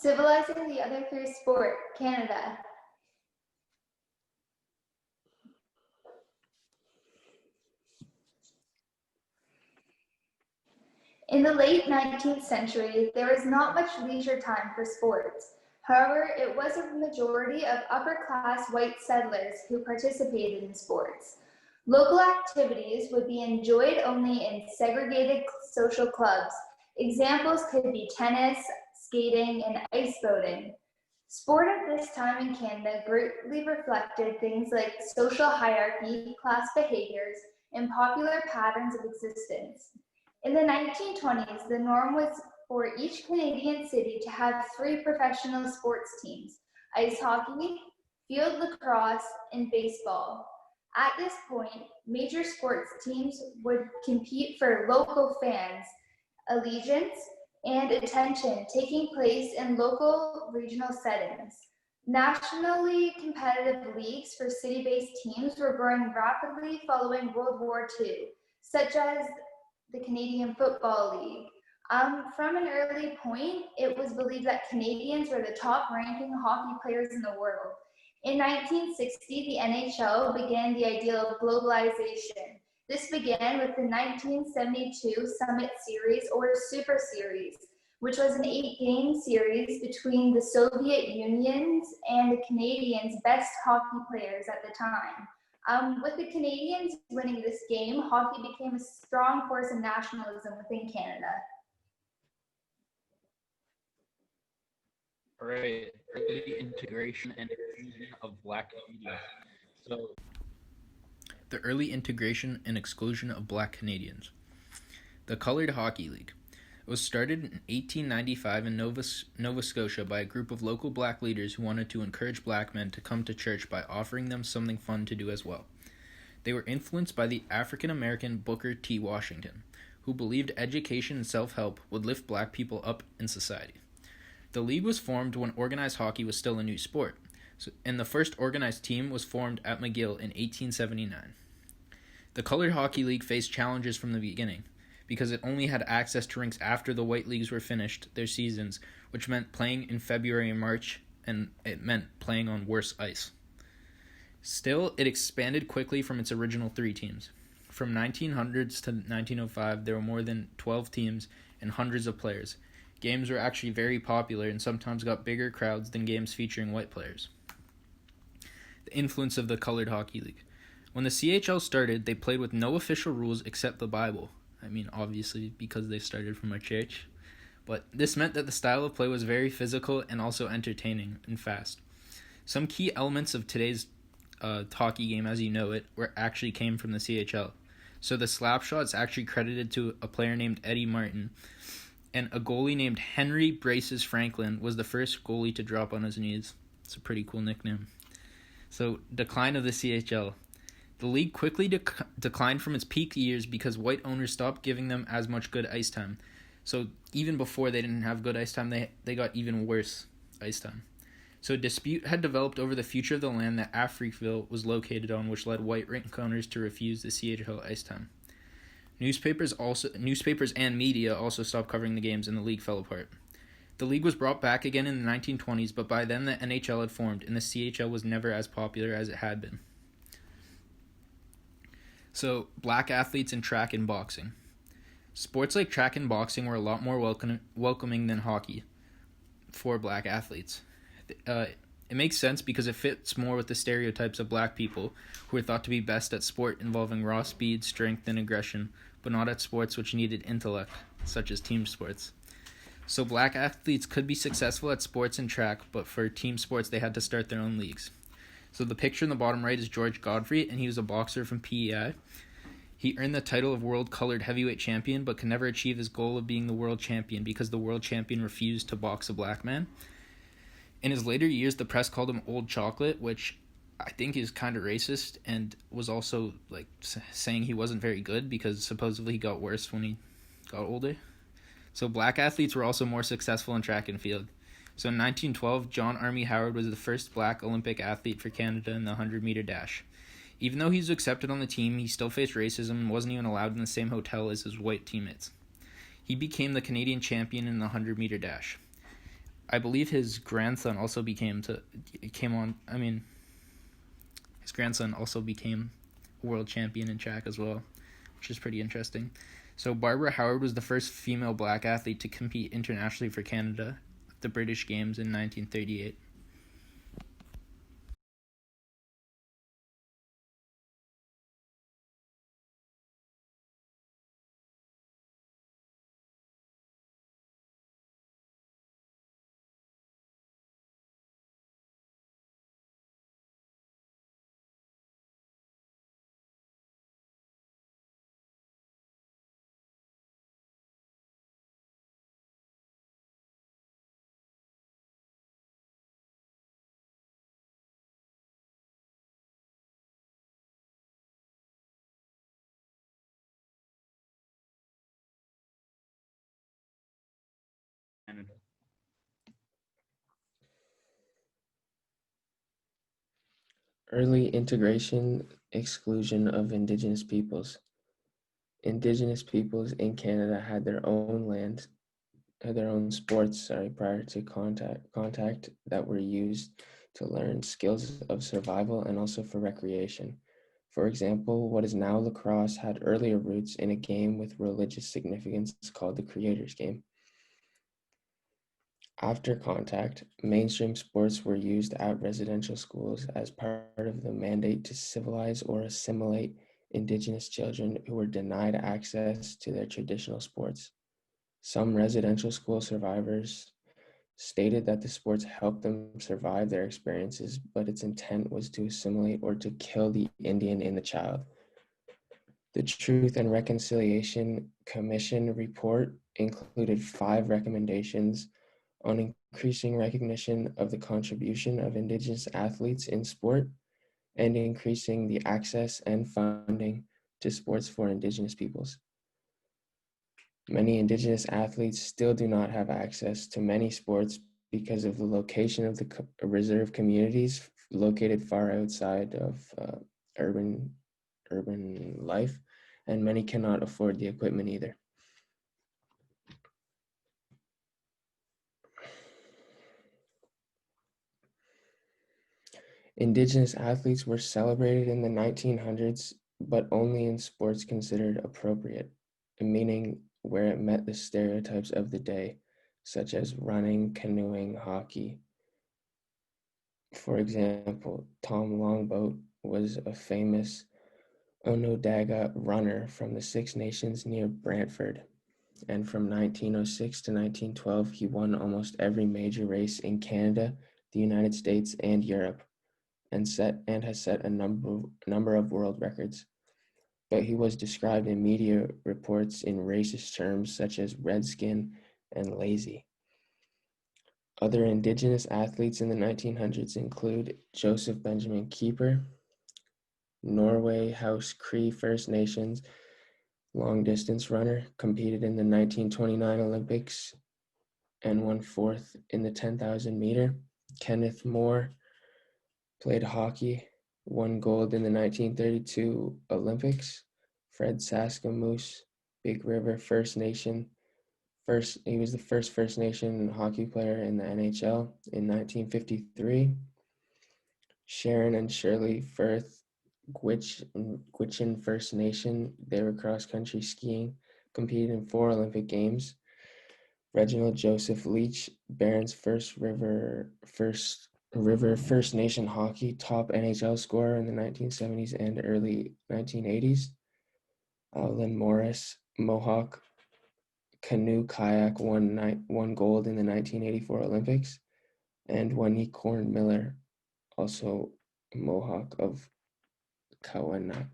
Civilizing the other three sport, Canada. In the late 19th century, there was not much leisure time for sports. However, it was a majority of upper-class white settlers who participated in sports. Local activities would be enjoyed only in segregated social clubs. Examples could be tennis, skating, and ice boating. Sport at this time in Canada greatly reflected things like social hierarchy, class behaviors, and popular patterns of existence. In the 1920s, the norm was for each Canadian city to have 3 professional sports teams: ice hockey, field lacrosse, and baseball. At this point, major sports teams would compete for local fans, allegiance, and attention, taking place in local regional settings. Nationally competitive leagues for city-based teams were growing rapidly following World War II, such as the Canadian Football League. From an early point, it was believed that Canadians were the top-ranking hockey players in the world. In 1960, the NHL began the idea of globalization. This began with the 1972 Summit Series, or Super Series, which was an 8-game series between the Soviet Union's and the Canadians' best hockey players at the time. With the Canadians winning this game, hockey became a strong force of nationalism within Canada. All right, early integration and exclusion of Black Canadians. So, the early integration and exclusion of Black Canadians. The Colored Hockey League. It was started in 1895 in Nova Scotia by a group of local black leaders who wanted to encourage black men to come to church by offering them something fun to do as well. They were influenced by the African-American Booker T. Washington, who believed education and self-help would lift black people up in society. The league was formed when organized hockey was still a new sport, and the first organized team was formed at McGill in 1879. The Colored Hockey League faced challenges from the beginning, because it only had access to rinks after the white leagues were finished their seasons, which meant playing in February and March, and it meant playing on worse ice. Still, it expanded quickly from its original 3 teams. From 1900s to 1905, there were more than 12 teams and hundreds of players. Games were actually very popular and sometimes got bigger crowds than games featuring white players. The influence of the Colored Hockey League. When the CHL started, they played with no official rules except the Bible. I mean, obviously, because they started from a church. But this meant that the style of play was very physical and also entertaining and fast. Some key elements of today's hockey game, as you know it, actually came from the CHL. So the slap shot is actually credited to a player named Eddie Martin, and a goalie named Henry Braces Franklin was the first goalie to drop on his knees. It's a pretty cool nickname. So, decline of the CHL. The league quickly declined from its peak years because white owners stopped giving them as much good ice time. So even before they didn't have good ice time, they got even worse ice time. So a dispute had developed over the future of the land that Africville was located on, which led white rink owners to refuse the CHL ice time. Newspapers and media also stopped covering the games, and the league fell apart. The league was brought back again in the 1920s, but by then the NHL had formed, and the CHL was never as popular as it had been. So, black athletes in track and boxing. Sports like track and boxing were a lot more welcoming than hockey for black athletes. It makes sense because it fits more with the stereotypes of black people who are thought to be best at sport involving raw speed, strength, and aggression, but not at sports which needed intellect, such as team sports. So black athletes could be successful at sports and track, but for team sports they had to start their own leagues. So the picture in the bottom right is George Godfrey, and he was a boxer from PEI. He earned the title of World Colored Heavyweight Champion, but could never achieve his goal of being the world champion because the world champion refused to box a black man. In his later years, the press called him Old Chocolate, which I think is kind of racist, and was also like saying he wasn't very good because supposedly he got worse when he got older. So black athletes were also more successful in track and field. So in 1912, John Army Howard was the first black Olympic athlete for Canada in the 100-meter dash. Even though he was accepted on the team, he still faced racism and wasn't even allowed in the same hotel as his white teammates. He became the Canadian champion in the 100-meter dash. I believe his grandson also his grandson also became a world champion in track as well, which is pretty interesting. So Barbara Howard was the first female black athlete to compete internationally for Canada at the British Games in 1938. Canada. Early integration, exclusion of Indigenous peoples. Indigenous peoples in Canada had their own land, had their own sports, prior to contact that were used to learn skills of survival and also for recreation. For example, what is now lacrosse had earlier roots in a game with religious significance called the Creator's Game. After contact, mainstream sports were used at residential schools as part of the mandate to civilize or assimilate Indigenous children who were denied access to their traditional sports. Some residential school survivors stated that the sports helped them survive their experiences, but its intent was to assimilate or to kill the Indian in the child. The Truth and Reconciliation Commission report included 5 recommendations on increasing recognition of the contribution of Indigenous athletes in sport and increasing the access and funding to sports for Indigenous peoples. Many Indigenous athletes still do not have access to many sports because of the location of the reserve communities located far outside of urban life, and many cannot afford the equipment either. Indigenous athletes were celebrated in the 1900s, but only in sports considered appropriate, meaning where it met the stereotypes of the day, such as running, canoeing, hockey. For example, Tom Longboat was a famous Onondaga runner from the Six Nations near Brantford, and from 1906 to 1912, he won almost every major race in Canada, the United States, and Europe, and has set a number of world records. But he was described in media reports in racist terms such as redskin and lazy. Other Indigenous athletes in the 1900s include Joseph Benjamin Keeper, Norway House Cree First Nations long distance runner, competed in the 1929 Olympics and won 4th in the 10,000 meter. Kenneth Moore played hockey, won gold in the 1932 Olympics. Fred Saskamoose, Big River First Nation. He was the first First Nation hockey player in the NHL in 1953. Sharon and Shirley Firth, Gwich'in First Nation, they were cross-country skiing, competed in 4 Olympic Games. Reginald Joseph Leach, Barron's First River First Nation hockey, top NHL scorer in the 1970s and early 1980s. Lynn Morris, Mohawk canoe kayak, won gold in the 1984 Olympics. And Winnie Corn Miller, also Mohawk of Kawana.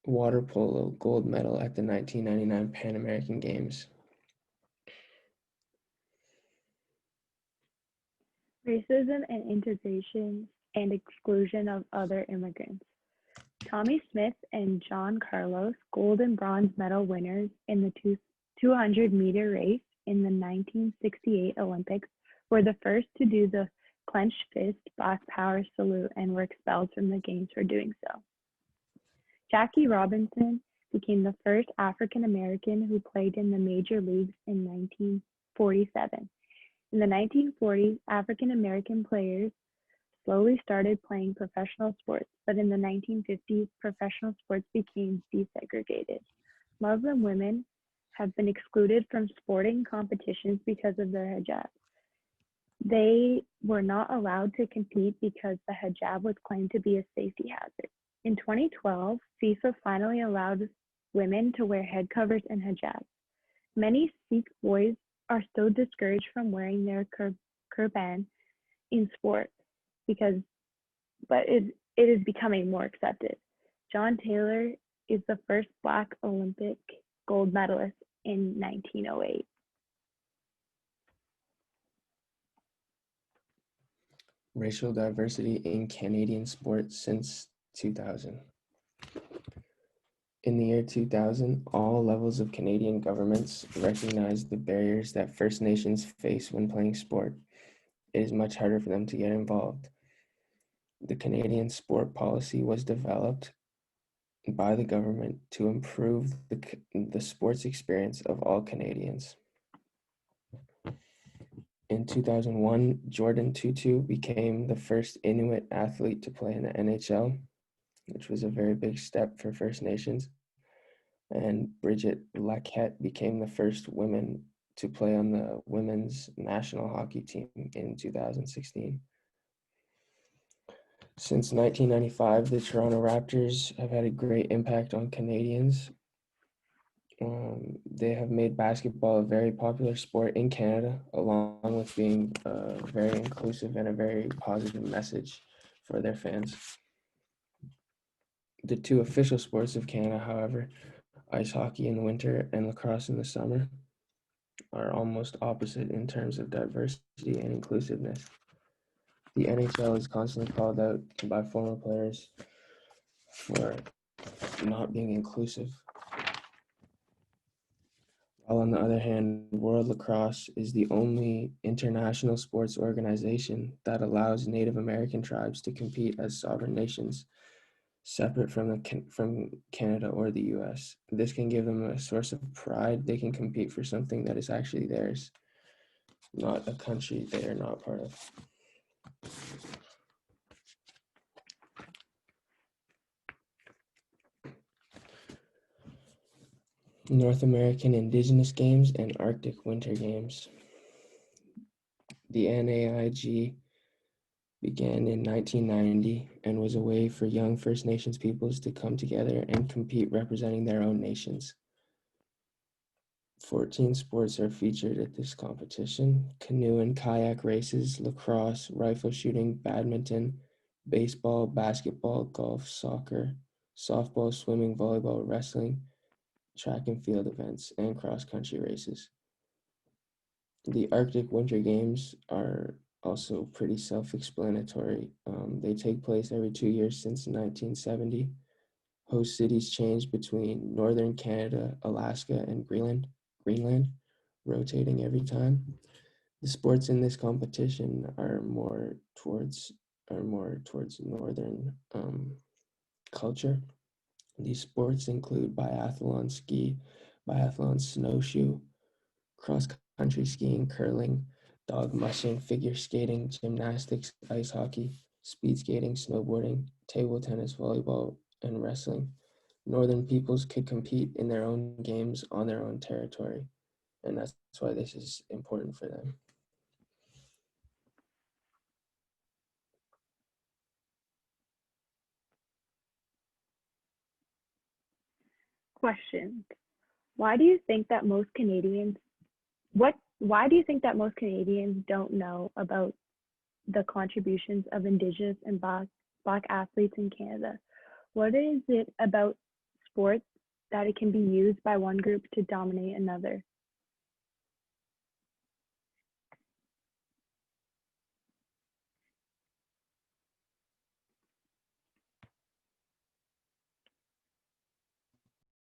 Water polo, gold medal at the 1999 Pan American Games. Racism and integration and exclusion of other immigrants. Tommy Smith and John Carlos, gold and bronze medal winners in the 200-meter race in the 1968 Olympics, were the first to do the clenched fist Black Power salute and were expelled from the games for doing so. Jackie Robinson became the first African American who played in the major leagues in 47. In the 1940s, African American players slowly started playing professional sports, but in the 1950s, professional sports became desegregated. Muslim women have been excluded from sporting competitions because of their hijab. They were not allowed to compete because the hijab was claimed to be a safety hazard. In 2012, FIFA finally allowed women to wear head covers and hijabs. Many Sikh boys are still discouraged from wearing their turban in sport but it is becoming more accepted. John Taylor is the first Black Olympic gold medalist in 1908. Racial diversity in Canadian sports since 2000. In the year 2000, all levels of Canadian governments recognized the barriers that First Nations face when playing sport. It is much harder for them to get involved. The Canadian sport policy was developed by the government to improve the sports experience of all Canadians. In 2001, Jordan Tutu became the first Inuit athlete to play in the NHL, which was a very big step for First Nations. And Bridget Laquette became the first woman to play on the women's national hockey team in 2016. Since 1995, the Toronto Raptors have had a great impact on Canadians. They have made basketball a very popular sport in Canada, along with being very inclusive and a very positive message for their fans. The two official sports of Canada, however, ice hockey in the winter and lacrosse in the summer, are almost opposite in terms of diversity and inclusiveness. The NHL is constantly called out by former players for not being inclusive. While on the other hand, World Lacrosse is the only international sports organization that allows Native American tribes to compete as sovereign nations, separate from Canada or the US. This can give them a source of pride. They can compete for something that is actually theirs, not a country they are not part of. North American Indigenous Games and Arctic Winter Games. The NAIG began in 1990 and was a way for young First Nations peoples to come together and compete representing their own nations. 14 sports are featured at this competition: canoe and kayak races, lacrosse, rifle shooting, badminton, baseball, basketball, golf, soccer, softball, swimming, volleyball, wrestling, track and field events, and cross-country races. The Arctic Winter Games are also pretty self-explanatory. They take place every 2 years since 1970. Host cities change between northern Canada, Alaska, and Greenland, rotating every time. The sports in this competition are more towards northern culture. These sports include biathlon ski, biathlon snowshoe, cross-country skiing, curling, dog mushing, figure skating, gymnastics, ice hockey, speed skating, snowboarding, table tennis, volleyball, and wrestling. Northern peoples could compete in their own games on their own territory, and that's why this is important for them. Questions. Why do you think that most Canadians why do you think that most Canadians don't know about the contributions of Indigenous and Black athletes in Canada? What is it about sports that it can be used by one group to dominate another?